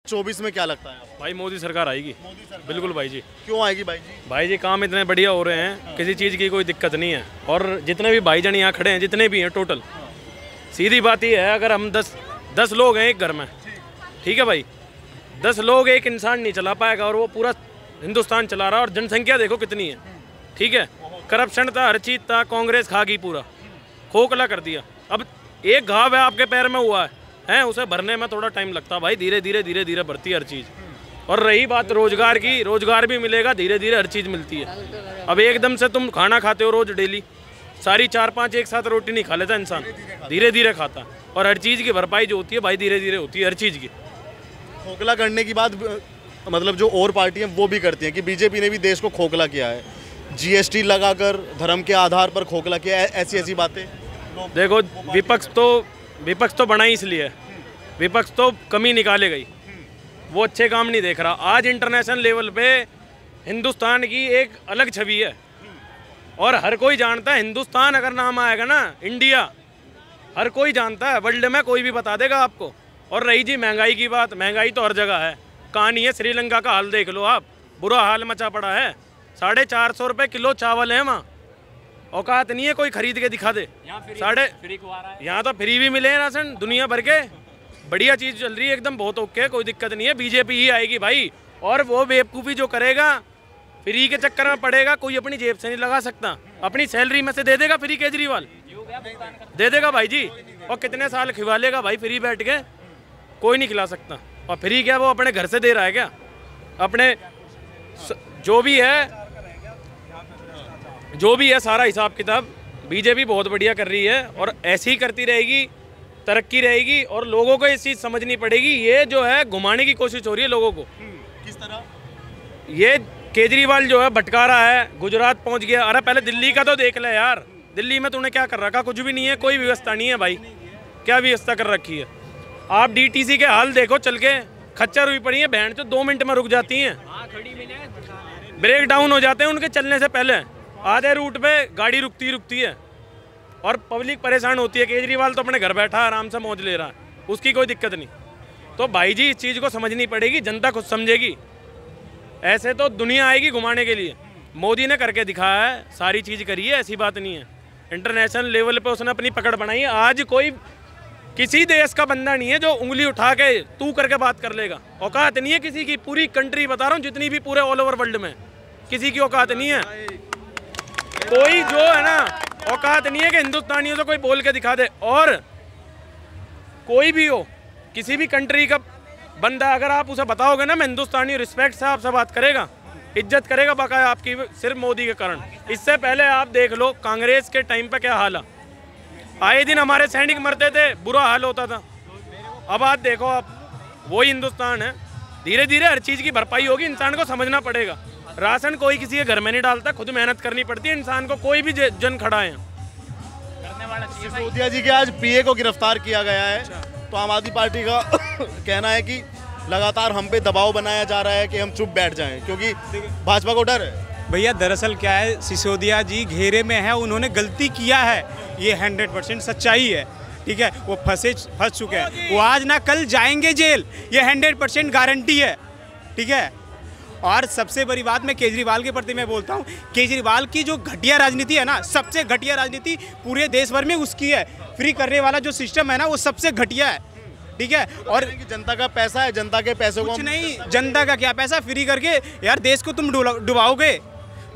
2024 में क्या लगता है आपको? भाई मोदी सरकार आएगी। मोदी सरकार बिल्कुल भाई जी। क्यों आएगी भाई जी? भाई जी काम इतने बढ़िया हो रहे हैं, किसी चीज़ की कोई दिक्कत नहीं है। और जितने भी भाईजान यहाँ खड़े हैं, जितने भी हैं टोटल, सीधी बात ये है, अगर हम 10 लोग हैं एक घर में, ठीक है भाई, 10 लोग एक इंसान नहीं चला पाएगा, और वो पूरा हिंदुस्तान चला रहा है। और जनसंख्या देखो कितनी है, ठीक है। करप्शन था, हर चीज़ था, कांग्रेस खा गई, पूरा खोखला कर दिया। अब एक घाव है आपके पैर में हुआ है, उसे भरने में थोड़ा टाइम लगता है भाई, धीरे धीरे भरती है हर चीज़। और रही बात रोजगार की, रोजगार भी मिलेगा, धीरे धीरे हर चीज़ मिलती है। अब एकदम से तुम खाना खाते हो रोज डेली, सारी 4-5 एक साथ रोटी नहीं खा लेता इंसान, धीरे धीरे खाता। और हर चीज़ की भरपाई जो होती है भाई धीरे धीरे होती है हर चीज़ की। खोखला करने की बात मतलब जो और पार्टी हैं वो भी करती हैं कि बीजेपी ने भी देश को खोखला किया है, जीएसटी लगाकर धर्म के आधार पर खोखला किया है, ऐसी बातें। देखो विपक्ष तो बना ही इसलिए, विपक्ष तो कमी निकाले गई, वो अच्छे काम नहीं देख रहा। आज इंटरनेशनल लेवल पे हिंदुस्तान की एक अलग छवि है, और हर कोई जानता है हिंदुस्तान अगर नाम आएगा ना, इंडिया हर कोई जानता है, वर्ल्ड में कोई भी बता देगा आपको। और रही जी महंगाई की बात, महंगाई तो हर जगह है, कहानी है श्रीलंका का हाल देख लो आप, बुरा हाल मचा पड़ा है। 450 रुपये किलो चावल है वहाँ, औकात नहीं है कोई खरीद के दिखा दे। यहाँ तो फ्री भी मिले राशन दुनिया भर के, बढ़िया चीज़ चल रही है एकदम, बहुत ओके, कोई दिक्कत नहीं है। बीजेपी ही आएगी भाई, और वो बेवकूफ़ी जो करेगा, फ्री के चक्कर में पड़ेगा, कोई अपनी जेब से नहीं लगा सकता, अपनी सैलरी में से दे देगा फ्री। केजरीवाल दे देगा भाई जी, और कितने साल खिला लेगा भाई फ्री बैठ के, कोई नहीं खिला सकता। और फ्री क्या वो अपने घर से दे रहा है क्या? अपने जो भी है सारा हिसाब किताब बीजेपी बहुत बढ़िया कर रही है, और ऐसी ही करती रहेगी, तरक्की रहेगी। और लोगों को इस चीज़ समझनी पड़ेगी, ये जो है घुमाने की कोशिश हो रही है लोगों को। किस तरह? ये केजरीवाल जो है भटका रहा है, गुजरात पहुंच गया। अरे पहले दिल्ली का तो देख ले यार, दिल्ली में तूने क्या कर रखा? कुछ भी नहीं है, कोई व्यवस्था नहीं है भाई, क्या व्यवस्था कर रखी है? आप डीटीसी के हाल देखो चल के, खच्चर हुई पड़ी है, बहन तो 2 मिनट में रुक जाती हैं, ब्रेक डाउन हो जाते हैं उनके चलने से पहले, आधे रूट पे गाड़ी रुकती है, और पब्लिक परेशान होती है। केजरीवाल तो अपने घर बैठा आराम से मौज ले रहा है, उसकी कोई दिक्कत नहीं। तो भाई जी इस चीज़ को समझनी पड़ेगी, जनता खुद समझेगी। ऐसे तो दुनिया आएगी घुमाने के लिए, मोदी ने करके दिखाया है, सारी चीज़ करी है, ऐसी बात नहीं है। इंटरनेशनल लेवल पे उसने अपनी पकड़ बनाई है। आज कोई किसी देश का बंदा नहीं है जो उंगली उठा के तू करके बात कर लेगा, औकात नहीं है किसी की। पूरी कंट्री बता रहा हूँ, जितनी भी पूरे ऑल ओवर वर्ल्ड में, किसी की औकात नहीं है। कोई जो है ना, औकात नहीं है कि हिंदुस्तानियों से कोई बोल के दिखा दे। और कोई भी हो, किसी भी कंट्री का बंदा, अगर आप उसे बताओगे ना मैं हिंदुस्तानी, रिस्पेक्ट से आपसे बात करेगा, इज्जत करेगा बाकाया आपकी, सिर्फ मोदी के कारण। इससे पहले आप देख लो कांग्रेस के टाइम पे क्या हाल है, आए दिन हमारे सैनिक मरते थे, बुरा हाल होता था। अब आप देखो, आप वही हिंदुस्तान है, धीरे धीरे हर चीज़ की भरपाई होगी, इंसान को समझना पड़ेगा। राशन कोई किसी के घर में नहीं डालता, खुद मेहनत करनी पड़ती है इंसान को, कोई भी जन खड़ा है। सिसोदिया जी के आज पीए को गिरफ्तार किया गया है, तो आम आदमी पार्टी का कहना है कि लगातार हम पे दबाव बनाया जा रहा है कि हम चुप बैठ जाएं, क्योंकि भाजपा को डर है। भैया दरअसल क्या है, सिसोदिया जी घेरे में है, उन्होंने गलती किया है, ये 100% सच्चाई है, ठीक है। वो फंस चुके हैं, वो आज ना कल जाएंगे जेल, ये 100% गारंटी है, ठीक है। और सबसे बड़ी बात मैं केजरीवाल के प्रति मैं बोलता हूँ, केजरीवाल की जो घटिया राजनीति है ना, सबसे घटिया राजनीति पूरे देश भर में उसकी है। फ्री करने वाला जो सिस्टम है ना, वो सबसे घटिया है, ठीक है। और जनता का पैसा है, जनता के पैसों को कुछ नहीं, जनता का क्या पैसा, फ्री करके यार देश को तुम डुबाओगे।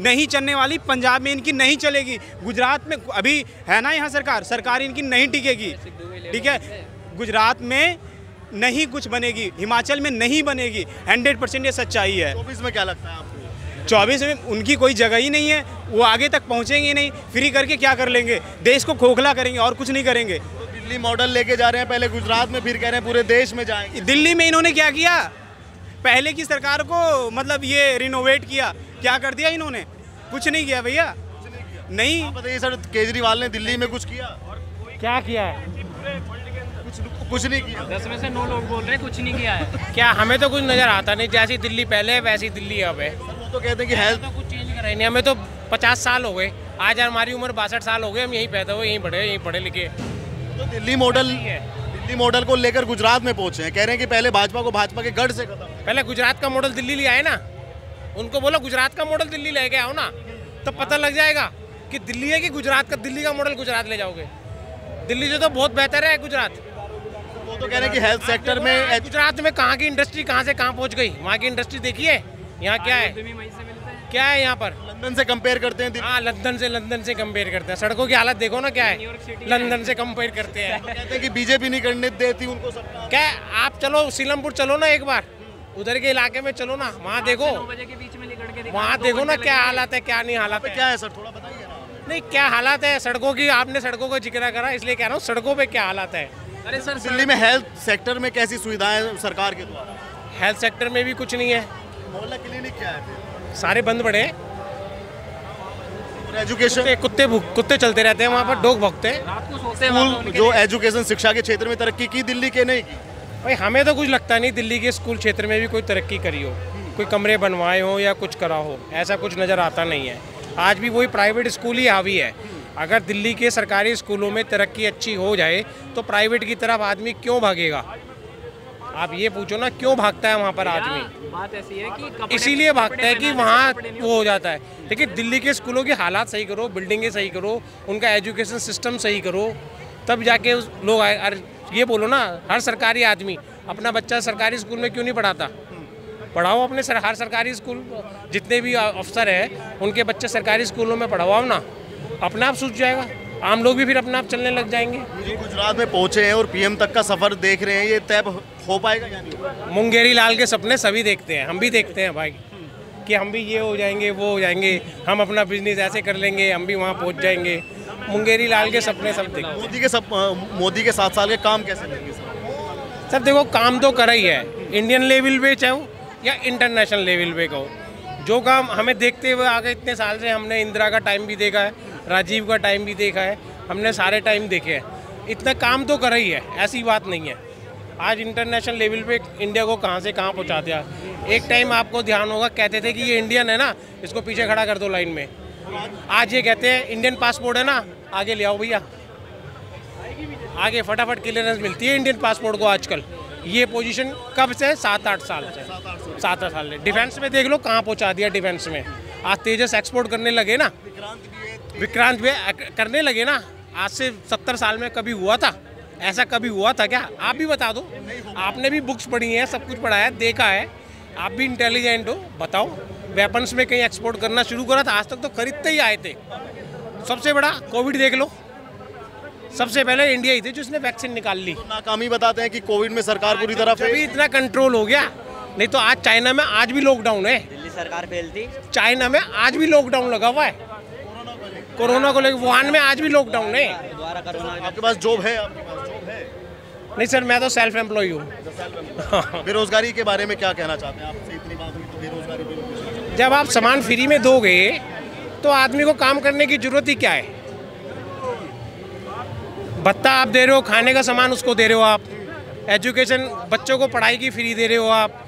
नहीं चलने वाली, पंजाब में इनकी नहीं चलेगी, गुजरात में अभी है ना यहाँ सरकार इनकी नहीं टिकेगी, ठीक है। गुजरात में नहीं कुछ बनेगी, हिमाचल में नहीं बनेगी, 100% ये सच्चाई है। 24 में क्या लगता है आपको? 24 में उनकी कोई जगह ही नहीं है, वो आगे तक पहुँचेंगे नहीं। फ्री करके क्या कर लेंगे, देश को खोखला करेंगे और कुछ नहीं करेंगे। तो दिल्ली मॉडल लेके जा रहे हैं, पहले गुजरात में, फिर कह रहे हैं पूरे देश में जाएंगे। दिल्ली में इन्होंने क्या किया, पहले की सरकार को मतलब ये रिनोवेट किया, क्या कर दिया इन्होंने? कुछ नहीं किया भैया, नहीं। बताइए सर, केजरीवाल ने दिल्ली में कुछ किया? क्या किया है? कुछ नहीं किया। 10 में से 9 लोग बोल रहे हैं कुछ नहीं किया है। क्या हमें तो कुछ नज़र आता नहीं, जैसी दिल्ली पहले है वैसी दिल्ली अब है। वो तो कहते हैं कि हेल्थ तो कुछ चेंज कर रहे नहीं, हमें तो 50 साल हो गए, आज हमारी उम्र 62 साल हो गए, हम यहीं पैदा हुए, यहीं पढ़े लिखे। तो दिल्ली मॉडल दिल्ली मॉडल को लेकर गुजरात में पहुंचे हैं, कह रहे हैं कि पहले भाजपा को भाजपा के गढ़ से खत्म। पहले गुजरात का मॉडल दिल्ली ले आए ना, उनको बोलो गुजरात का मॉडल दिल्ली ले आओ ना, तब पता लग जाएगा कि दिल्ली है कि गुजरात का। दिल्ली का मॉडल गुजरात ले जाओगे, दिल्ली से तो बहुत बेहतर है गुजरात। वो तो कह रहे हैं कि हेल्थ सेक्टर में गुजरात में कहाँ की इंडस्ट्री कहाँ से कहाँ पहुँच गई, वहाँ की इंडस्ट्री देखी है। यहाँ क्या है, क्या है यहाँ पर? लंदन से कंपेयर करते हैं। हाँ, लंदन से कंपेयर करते हैं। सड़कों की हालत देखो ना क्या है, लंदन से कंपेयर करते हैं। कहते हैं कि बीजेपी नहीं करने देती उनको सब। क्या आप चलो सीलमपुर चलो ना एक बार, उधर के इलाके में चलो ना, वहाँ देखो, वहाँ देखो ना क्या हालत है, क्या नहीं हालत है। क्या है सर, थोड़ा बताइए ना। नहीं, क्या हालत है सड़कों की, आपने सड़कों का जिक्र करा इसलिए कह रहा हूँ, सड़कों पे क्या हालत है। अरे सर, दिल्ली में हेल्थ सेक्टर में कैसी सुविधाएं सरकार के द्वारा? हेल्थ सेक्टर में भी कुछ नहीं है, मोहल्ला क्लिनिक क्या है फिर? सारे बंद पड़े हैं। और एजुकेशन, कुत्ते चलते रहते हैं वहाँ पर, डॉग भौंकते हैं। रात को सोते हैं वहाँ स्कूल जो एजुकेशन शिक्षा के क्षेत्र में तरक्की की दिल्ली के नहीं की। भाई हमें तो कुछ लगता नहीं दिल्ली के स्कूल क्षेत्र में भी कोई तरक्की करी हो, कोई कमरे बनवाए हो या कुछ करा हो, ऐसा कुछ नज़र आता नहीं है। आज भी वही प्राइवेट स्कूल ही हावी है। अगर दिल्ली के सरकारी स्कूलों में तरक्की अच्छी हो जाए तो प्राइवेट की तरफ आदमी क्यों भागेगा? आप ये पूछो ना, क्यों भागता है वहाँ पर आदमी? बात ऐसी है कि इसीलिए भागता है कि वहाँ वो हो जाता है। लेकिन दिल्ली के स्कूलों की हालात सही करो, बिल्डिंगें सही करो, उनका एजुकेशन सिस्टम सही करो, तब जाके लोग आए। ये बोलो ना, हर सरकारी आदमी अपना बच्चा सरकारी स्कूल में क्यों नहीं पढ़ाता? पढ़ाओ अपने हर सरकारी स्कूल, जितने भी अफसर हैं उनके बच्चे सरकारी स्कूलों में पढ़वाओ ना, अपना आप सूझ जाएगा। आम लोग भी फिर अपना आप चलने लग जाएंगे। जो गुजरात में पहुंचे हैं और पीएम तक का सफर देख रहे हैं, ये तय हो पाएगा या नहीं? मुंगेरी लाल के सपने सभी देखते हैं, हम भी देखते हैं भाई, कि हम भी ये हो जाएंगे, वो हो जाएंगे, हम अपना बिजनेस ऐसे कर लेंगे, हम भी वहाँ पहुँच जाएंगे। मुंगेरी लाल के सपने सब देखते हैं। मोदी के 7 साल के काम कैसे लगेंगे सर? देखो, काम तो करा ही है, इंडियन लेवल पे चाहो या इंटरनेशनल लेवल पे कहो, जो काम हमें देखते हुए आगे इतने साल से, हमने इंदिरा का टाइम भी देखा है, राजीव का टाइम भी देखा है, हमने सारे टाइम देखे हैं, इतना काम तो करा ही है, ऐसी बात नहीं है। आज इंटरनेशनल लेवल पे इंडिया को कहाँ से कहाँ पहुँचा दिया। एक टाइम आपको ध्यान होगा, कहते थे कि ये इंडियन है ना, इसको पीछे खड़ा कर दो लाइन में। आज ये कहते हैं इंडियन पासपोर्ट है ना, आगे ले आओ भैया, आगे फटाफट क्लियरेंस मिलती है इंडियन पासपोर्ट को आजकल। ये पोजीशन कब से? 7-8 साल से, 7-8 साल से। डिफेंस में देख लो कहाँ पहुँचा दिया डिफेंस में। आज तेजस एक्सपोर्ट करने लगे ना, विक्रांत भी करने लगे ना। आज से 70 साल में कभी हुआ था? ऐसा कभी हुआ था क्या? आप भी बता दो, आपने भी बुक्स पढ़ी हैं, सब कुछ पढ़ा है, देखा है, आप भी इंटेलिजेंट हो, बताओ। वेपन्स में कहीं एक्सपोर्ट करना शुरू करा था? आज तक तो खरीदते ही आए थे। सबसे बड़ा कोविड देख लो, सबसे पहले इंडिया ही थी जिसने वैक्सीन निकाल ली। तो नाकामी बताते हैं कि कोविड में सरकार पूरी तरह अभी इतना कंट्रोल हो गया, नहीं तो आज चाइना में आज भी लॉकडाउन है। दिल्ली सरकार फेल थी, चाइना में आज भी लॉकडाउन लगा हुआ है, कोरोना को लेकर। वुहान में आज भी लॉकडाउन है। आपके पास जॉब है? नहीं सर, मैं तो सेल्फ एम्प्लॉय हूँ। बेरोजगारी के बारे में क्या कहना चाहते हैं? आपसे इतनी बात हुई तो बेरोजगारी, जब आप सामान फ्री में दोगे तो आदमी को काम करने की जरूरत ही क्या है? भत्ता आप दे रहे हो, खाने का सामान उसको दे रहे हो आप, एजुकेशन बच्चों को पढ़ाई की फ्री दे रहे हो आप,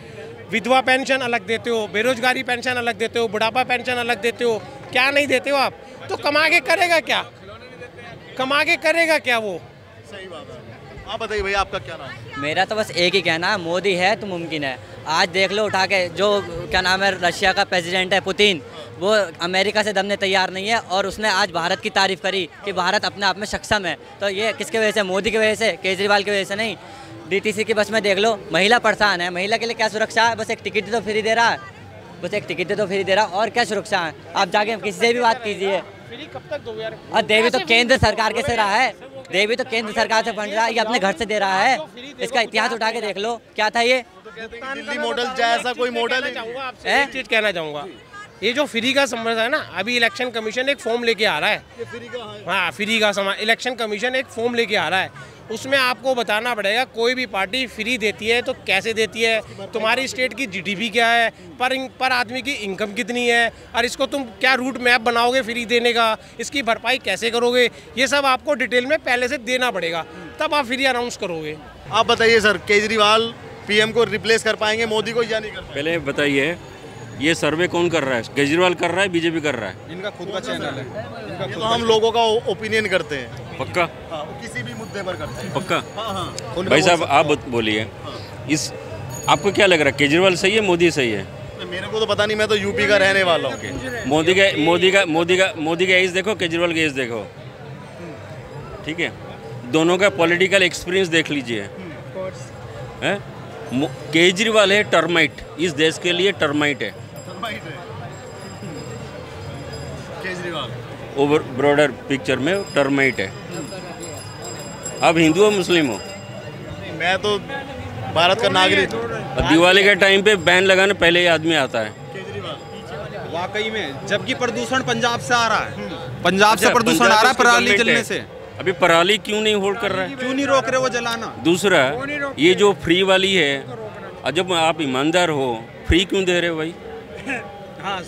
विधवा पेंशन अलग देते हो, बेरोजगारी पेंशन अलग देते हो, बुढ़ापा पेंशन अलग देते हो, क्या नहीं देते हो आप? तो कमा के करेगा क्या? कमा के करेगा क्या वो? सही बात है। आप बताइए भैया, आपका क्या नाम है? मेरा तो बस एक ही कहना है, मोदी है तो मुमकिन है। आज देख लो उठा के, जो क्या नाम है रशिया का प्रेसिडेंट है पुतिन, वो अमेरिका से दबने तैयार नहीं है, और उसने आज भारत की तारीफ करी कि भारत अपने आप में सक्षम है। तो ये किसके वजह से? मोदी की वजह से, केजरीवाल की वजह से नहीं। डीटीसी की बस में देख लो, महिला परेशान है, महिला के लिए क्या सुरक्षा है? बस एक टिकट तो फ्री दे रहा है, बस एक टिकट तो फ्री दे रहा है, और क्या सुरक्षा है? आप जाके किसी से भी बात कीजिए। फ्री कब तक दो यार? और देवी तो केंद्र सरकार के से रहा है, देवी तो केंद्र सरकार से फंड रहा है, ये अपने घर से दे रहा है। इसका इतिहास उठा के देख लो, क्या था ये? दिल्ली मॉडल जैसा कोई मॉडल है? एक चीज कहना चाहूँगा, ये जो फ्री का समझ है ना, अभी इलेक्शन कमीशन एक फॉर्म लेके आ रहा है। हाँ, फ्री का सामान इलेक्शन कमीशन एक फॉर्म लेके आ रहा है, उसमें आपको बताना पड़ेगा कोई भी पार्टी फ्री देती है तो कैसे देती है, तुम्हारी स्टेट की जीडीपी क्या है, पर आदमी की इनकम कितनी है, और इसको तुम क्या रूट मैप बनाओगे फ्री देने का, इसकी भरपाई कैसे करोगे, ये सब आपको डिटेल में पहले से देना पड़ेगा, तब आप फ्री अनाउंस करोगे। आप बताइए सर, केजरीवाल पीएम को रिप्लेस कर पाएंगे मोदी को या नहीं कर पाएंगे? पहले बताइए, ये सर्वे कौन कर रहा है? केजरीवाल कर रहा है, बीजेपी कर रहा है? इनका खुद का चैनल है। ये तो हम लोगों का ओपिनियन करते हैं। पक्का हाँ, वो किसी भी मुद्दे पर करते हैं। पक्का। हाँ भाई साहब आप बोलिए, इस आपको क्या लग रहा है, केजरीवाल सही है मोदी सही है? मेरे को तो पता नहीं, मैं तो यूपी का रहने वाला हूँ। मोदी का एज देखो, केजरीवाल का एज देखो, ठीक है? दोनों का पॉलिटिकल एक्सपीरियंस देख लीजिए। हैं? केजरीवाल है टर्माइट, इस देश के लिए टर्माइट है केजरीवाल। ओवर ब्रॉडर पिक्चर में टर्माइट है। आप हिंदू हो मुस्लिम हो? मैं तो भारत का नागरिक हूँ। और दिवाली के टाइम पे बैन लगाने पहले ही आदमी आता है। वाकई में, जबकि प्रदूषण पंजाब से आ रहा है, पंजाब से प्रदूषण आ रहा है पराली जलने से। अभी पराली क्यों नहीं होल्ड कर रहा है? क्यों नहीं रोक रहे वो जलाना? दूसरा, ये जो फ्री वाली है, और जब आप ईमानदार हो, फ्री क्यों दे रहे हो भाई? हाँ,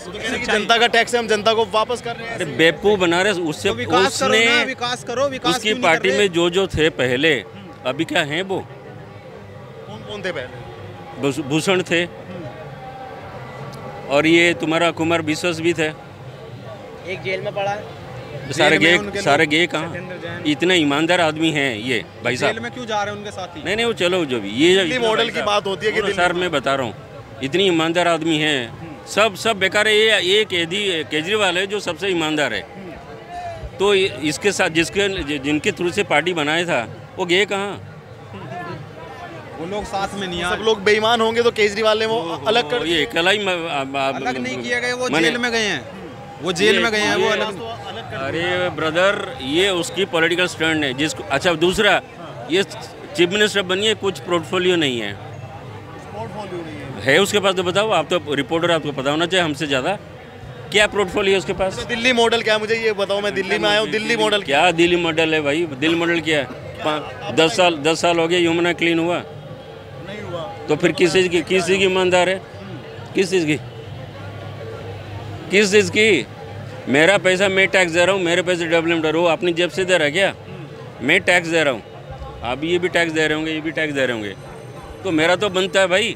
जनता का टैक्स है, हम जनता को वापस कर रहे हैं। अरे बेवकूफ बना रहे उससे। विकास करो उसने ना, विकास करो, विकास उसकी क्यों नहीं कर पार्टी रहे? में जो थे पहले, अभी क्या है वो? कौन थे पहले? भूषण थे, और ये तुम्हारा कुमार विश्वास भी थे। एक जेल में पड़ा है। सारे गे कहाँ? इतने ईमानदार आदमी हैं ये भाई साहब। जेल में क्यों जा रहे हैं उनके साथी? नहीं वो चलो, जो भी ये मॉडल की बात होती है कि सर मैं बता रहा हूँ, इतनी ईमानदार आदमी हैं, सब बेकार है। ये केजरीवाल है जो सबसे ईमानदार है। तो इसके साथ जिनके थ्रू से पार्टी बनाया था, वो गए कहाँ? वो लोग साथ में नहीं आए। सब लोग बेईमान होंगे तो केजरीवाल ने वो अलग कर ये कला ही अलग नहीं किए गए, वो जेल में गए हैं, वो जेल में गए हैं, वो अलग। अरे ब्रदर, ये उसकी पॉलिटिकल स्टैंड है जिसको। अच्छा दूसरा, ये चीफ मिनिस्टर बनिए, कुछ पोर्टफोलियो नहीं है। है उसके पास तो बताओ, आप तो रिपोर्टर, आपको पता होना चाहिए हमसे ज़्यादा। क्या पोर्टफोलियो है उसके पास? दिल्ली मॉडल क्या, मुझे ये बताओ। मैं दिल्ली में आया हूँ, दिल्ली मॉडल क्या? दिल्ली मॉडल है भाई, दिल्ली मॉडल क्या है? 10 साल हो गए यमुना क्लीन हुआ नहीं हुआ। तो फिर किस चीज़ की ईमानदार है? किस चीज़ की? मेरा पैसा मैं टैक्स दे रहा हूँ, मेरे पैसे डेवलपमेंट हो, अपनी जेब से दे रहा है क्या? मैं टैक्स दे रहा हूँ, आप ये भी टैक्स दे रहे होंगे, ये भी टैक्स दे रहे होंगे, तो मेरा तो बनता है भाई।